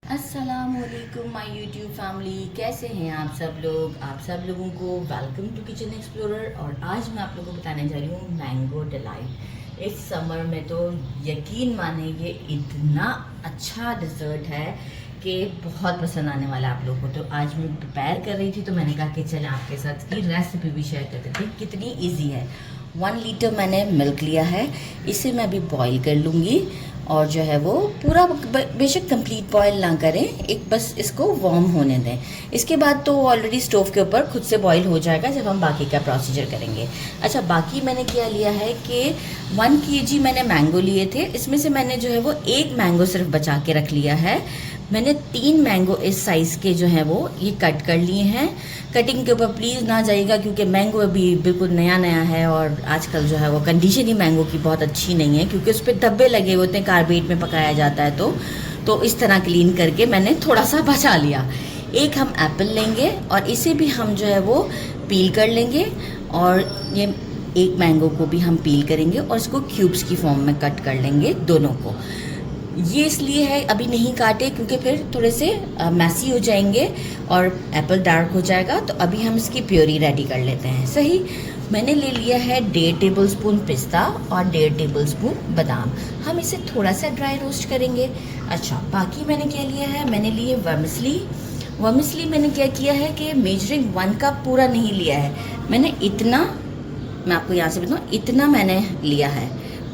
अस्सलामुअलैकुम my YouTube family, कैसे हैं आप सब लोग। आप सब लोगों को वेलकम टू किचन एक्सप्लोरर। और आज मैं आप लोगों को बताने जा रही हूँ मैंगो डिलाइट। इस समर में तो यकीन माने ये इतना अच्छा डिज़र्ट है कि बहुत पसंद आने वाला है आप लोगों को। तो आज मैं प्रिपेयर कर रही थी तो मैंने कहा कि चलें आपके साथ इसकी रेसिपी भी शेयर कर देते हैं कितनी ईजी है। 1 लीटर मैंने मिल्क लिया है, इसे मैं अभी बॉईल कर लूँगी। और जो है वो पूरा बेशक कंप्लीट बॉईल ना करें, एक बस इसको वार्म होने दें। इसके बाद तो ऑलरेडी स्टोव के ऊपर खुद से बॉईल हो जाएगा जब हम बाकी का प्रोसीजर करेंगे। अच्छा, बाकी मैंने क्या लिया है कि 1 kg मैंने मैंगो लिए थे, इसमें से मैंने जो है वो 1 मैंगो सिर्फ बचा के रख लिया है। मैंने 3 मैंगो इस साइज़ के जो है वो ये कट कर लिए हैं। कटिंग के ऊपर प्लीज़ ना जाइएगा क्योंकि मैंगो अभी बिल्कुल नया नया है और आजकल जो है वो कंडीशन ही मैंगो की बहुत अच्छी नहीं है क्योंकि उस पर धब्बे लगे होते हैं, कार्बेट में पकाया जाता है। तो इस तरह क्लीन करके मैंने थोड़ा सा बचा लिया। एक हम एप्पल लेंगे और इसे भी हम जो है वो पील कर लेंगे और ये 1 मैंगो को भी हम पील करेंगे और इसको क्यूब्स की फॉर्म में कट कर लेंगे दोनों को। ये इसलिए है अभी नहीं काटे क्योंकि फिर थोड़े से मैसी हो जाएंगे और एप्पल डार्क हो जाएगा। तो अभी हम इसकी प्योरी रेडी कर लेते हैं। सही, मैंने ले लिया है 1.5 टेबलस्पून पिस्ता और 1.5 टेबलस्पून बादाम। हम इसे थोड़ा सा ड्राई रोस्ट करेंगे। अच्छा, बाकी मैंने क्या लिया है, मैंने लिए वर्मिसली मैंने क्या किया है कि मेजरिंग 1 कप पूरा नहीं लिया है मैंने, इतना मैं आपको यहाँ से बताऊँ, इतना मैंने लिया है,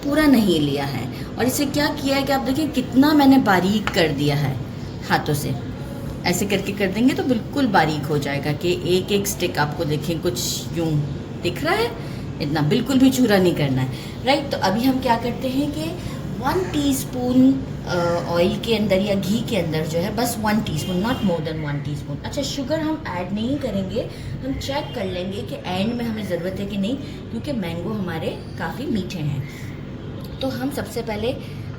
पूरा नहीं लिया है। और इसे क्या किया है कि आप देखिए कितना मैंने बारीक कर दिया है, हाथों से ऐसे करके कर देंगे तो बिल्कुल बारीक हो जाएगा कि एक एक स्टिक आपको देखें कुछ यूं दिख रहा है, इतना बिल्कुल भी चूरा नहीं करना है। राइट, तो अभी हम क्या करते हैं कि 1 टीस्पून ऑयल के अंदर या घी के अंदर जो है बस 1 teaspoon, not more than 1 teaspoon. अच्छा, शुगर हम ऐड नहीं करेंगे, हम चेक कर लेंगे कि एंड में हमें ज़रूरत है कि नहीं क्योंकि मैंगो हमारे काफ़ी मीठे हैं। तो हम सबसे पहले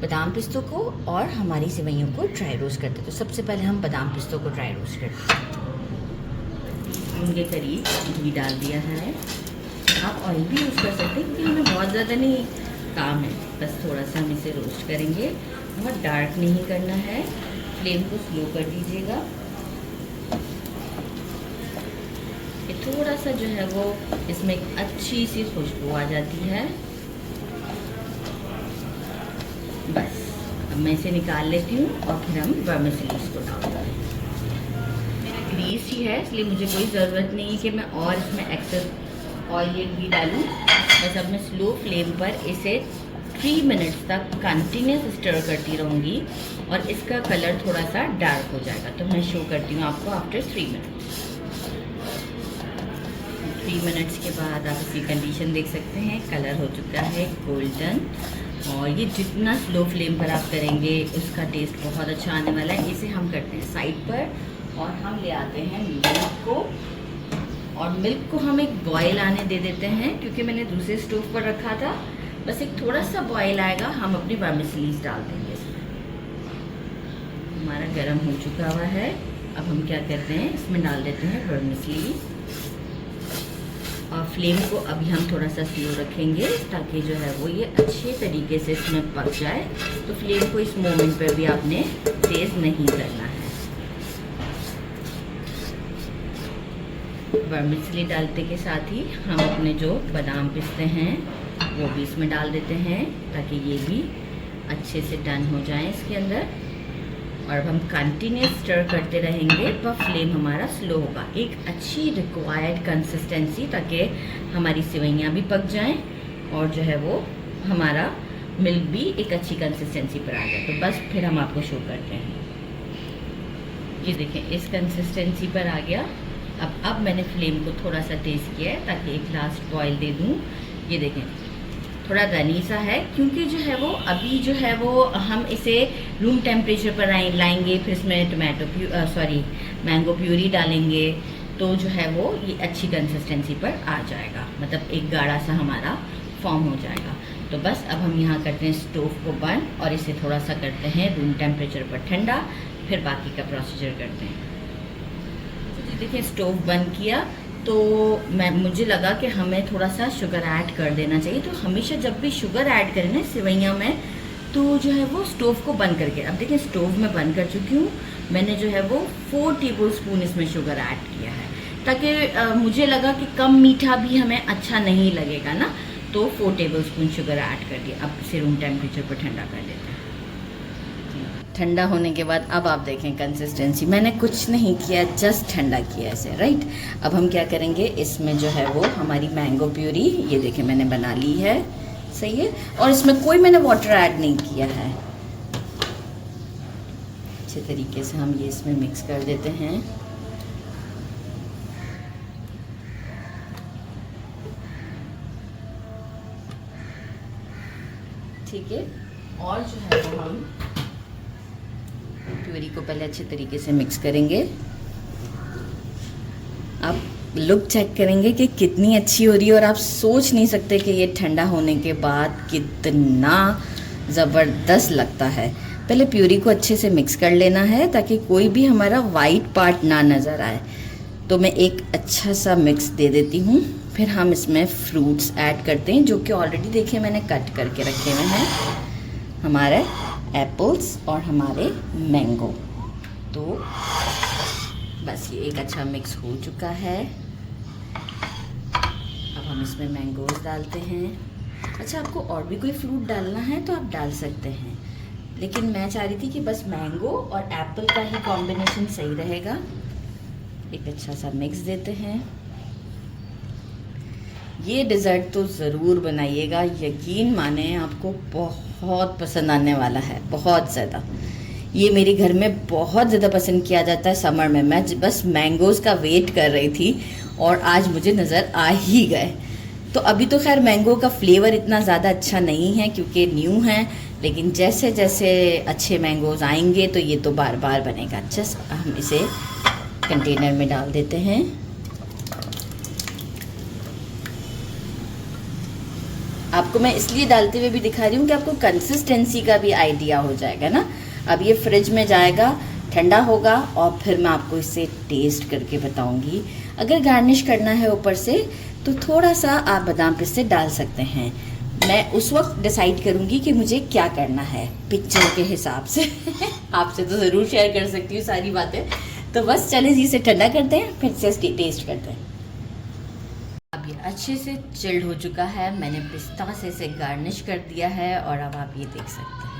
बादाम पिस्तों को और हमारी सेवइयों को ड्राई रोस्ट करते हैं। तो सबसे पहले हम बादाम पिस्तों को ड्राई रोस्ट करते हैं। उनके करीब घी डाल दिया है, आप ऑयल भी यूज़ कर सकते हैं क्योंकि हमें बहुत ज़्यादा नहीं काम है, बस थोड़ा सा हम इसे रोस्ट करेंगे। बहुत डार्क नहीं करना है, फ्लेम को स्लो कर दीजिएगा। ये थोड़ा सा जो है वो इसमें एक अच्छी सी खुशबू आ जाती है। बस अब मैं इसे निकाल लेती हूँ और फिर हम वर्मिसेली इसको डालते हैं। मेरा ग्रीस ही है इसलिए मुझे कोई ज़रूरत नहीं है कि मैं और इसमें एक्सेस ऑयल या घी डालूँ। बस अब मैं स्लो फ्लेम पर इसे 3 मिनट्स तक कंटिन्यूस स्टर करती रहूँगी और इसका कलर थोड़ा सा डार्क हो जाएगा। तो मैं शो करती हूँ आपको आफ्टर 3 मिनट्स। 3 मिनट्स के बाद आप इसकी कंडीशन देख सकते हैं, कलर हो चुका है गोल्डन। और ये जितना स्लो फ्लेम पर आप करेंगे उसका टेस्ट बहुत अच्छा आने वाला है। इसे हम करते हैं साइड पर और हम ले आते हैं मिल्क को। और मिल्क को हम एक बॉयल आने दे देते हैं क्योंकि मैंने दूसरे स्टोव पर रखा था। बस एक थोड़ा सा बॉयल आएगा, हम अपनी वर्मिसेलीज डाल देंगे इसमें। हमारा गर्म हो चुका हुआ है, अब हम क्या करते हैं इसमें डाल देते हैं वर्मिसेलीज। और फ्लेम को अभी हम थोड़ा सा स्लो रखेंगे ताकि जो है वो ये अच्छे तरीके से इसमें पक जाए। तो फ्लेम को इस मोमेंट पर भी आपने तेज़ नहीं करना है। वर्मिसेली डालते के साथ ही हम अपने जो बादाम पिस्ते हैं वो भी इसमें डाल देते हैं ताकि ये भी अच्छे से डन हो जाए इसके अंदर। और अब हम कंटिन्यूस स्टर करते रहेंगे पर फ्लेम हमारा स्लो होगा। एक अच्छी रिक्वायर्ड कंसिस्टेंसी ताकि हमारी सेवइयाँ भी पक जाएं और जो है वो हमारा मिल्क भी एक अच्छी कंसिस्टेंसी पर आ जाए। तो बस फिर हम आपको शो करते हैं। ये देखें इस कंसिस्टेंसी पर आ गया। अब मैंने फ्लेम को थोड़ा सा तेज़ किया है ताकि एक लास्ट बॉयल दे दूँ। ये देखें थोड़ा रनी सा है क्योंकि जो है वो अभी जो है वो हम इसे रूम टेम्परेचर पर लाएंगे, फिर इसमें मैंगो प्यूरी डालेंगे तो जो है वो ये अच्छी कंसिस्टेंसी पर आ जाएगा, मतलब एक गाढ़ा सा हमारा फॉर्म हो जाएगा। तो बस अब हम यहाँ करते हैं स्टोव को बंद और इसे थोड़ा सा करते हैं रूम टेम्परेचर पर ठंडा, फिर बाकी का प्रोसीजर करते हैं। तो देखिए स्टोव बंद किया तो मुझे लगा कि हमें थोड़ा सा शुगर ऐड कर देना चाहिए। तो हमेशा जब भी शुगर ऐड करें ना सेवइयाँ में तो जो है वो स्टोव को बंद करके, अब देखिए स्टोव में बंद कर चुकी हूँ। मैंने जो है वो 4 टेबलस्पून इसमें शुगर ऐड किया है, ताकि मुझे लगा कि कम मीठा भी हमें अच्छा नहीं लगेगा ना, तो 4 टेबलस्पून शुगर ऐड कर दिया। अब इसे रूम टेम्परेचर पर ठंडा कर देते हैं। ठंडा होने के बाद अब आप देखें कंसिस्टेंसी, मैंने कुछ नहीं किया, जस्ट ठंडा किया इसे, राइट। अब हम क्या करेंगे, इसमें जो है वो हमारी मैंगो प्यूरी, ये देखें मैंने बना ली है, सही है। और इसमें कोई मैंने वाटर ऐड नहीं किया है। अच्छे तरीके से हम ये इसमें मिक्स कर देते हैं। ठीक है, और जो है वो हम प्यूरी को पहले अच्छे तरीके से मिक्स करेंगे। आप लुक चेक करेंगे कि कितनी अच्छी हो रही है, और आप सोच नहीं सकते कि ये ठंडा होने के बाद कितना ज़बरदस्त लगता है। पहले प्यूरी को अच्छे से मिक्स कर लेना है ताकि कोई भी हमारा वाइट पार्ट ना नज़र आए। तो मैं एक अच्छा सा मिक्स दे देती हूँ। फिर हम इसमें फ्रूट्स ऐड करते हैं, जो कि ऑलरेडी देखिए मैंने कट करके रखे हुए हैं, हमारे एप्पल्स और हमारे मैंगो। तो बस ये एक अच्छा मिक्स हो चुका है। अब हम इसमें मैंगोज डालते हैं। अच्छा, आपको और भी कोई फ्रूट डालना है तो आप डाल सकते हैं, लेकिन मैं चाह रही थी कि बस मैंगो और एप्पल का ही कॉम्बिनेशन सही रहेगा। एक अच्छा सा मिक्स देते हैं। ये डिज़र्ट तो ज़रूर बनाइएगा, यकीन माने आपको बहुत पसंद आने वाला है, बहुत ज़्यादा। ये मेरे घर में बहुत ज़्यादा पसंद किया जाता है समर में। मैं बस मैंगोज़ का वेट कर रही थी और आज मुझे नज़र आ ही गए। तो अभी तो खैर मैंगो का फ्लेवर इतना ज़्यादा अच्छा नहीं है क्योंकि न्यू है, लेकिन जैसे जैसे अच्छे मैंगोज़ आएंगे तो ये तो बार बार बनेगा। जस्ट हम इसे कंटेनर में डाल देते हैं। आपको मैं इसलिए डालते हुए भी दिखा रही हूँ कि आपको कंसिस्टेंसी का भी आइडिया हो जाएगा ना। अब ये फ्रिज में जाएगा, ठंडा होगा, और फिर मैं आपको इसे टेस्ट करके बताऊंगी। अगर गार्निश करना है ऊपर से तो थोड़ा सा आप बादाम पिस्ते डाल सकते हैं। मैं उस वक्त डिसाइड करूंगी कि मुझे क्या करना है पिक्चर के हिसाब से। आपसे तो ज़रूर शेयर कर सकती हूँ सारी बातें। तो बस चले जी, इसे ठंडा करते हैं, फिर से टेस्ट करते हैं। अब ये अच्छे से चिल्ड हो चुका है। मैंने पिस्ता से इसे गार्निश कर दिया है, और अब आप ये देख सकते हैं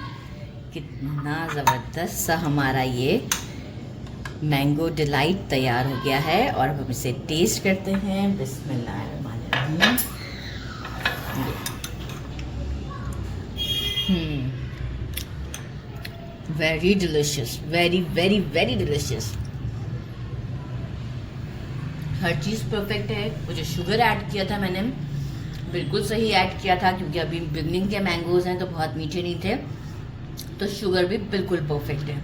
कितना ज़बरदस्त सा हमारा ये मैंगो डिलाइट तैयार हो गया है। और अब हम इसे टेस्ट करते हैं। बिस्मिल्लाहिर्रहमानिर्रहीम। Very delicious, very very very delicious. हर चीज़ परफेक्ट है। मुझे शुगर ऐड किया था मैंने, बिल्कुल सही ऐड किया था, क्योंकि अभी बिगनिंग के मैंगोज़ हैं तो बहुत मीठे नहीं थे, तो शुगर भी बिल्कुल परफेक्ट है।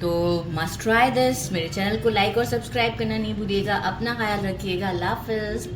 तो मस्ट ट्राई दिस। मेरे चैनल को लाइक और सब्सक्राइब करना नहीं भूलिएगा। अपना ख्याल रखिएगा। अल्लाह हाफ़िज़।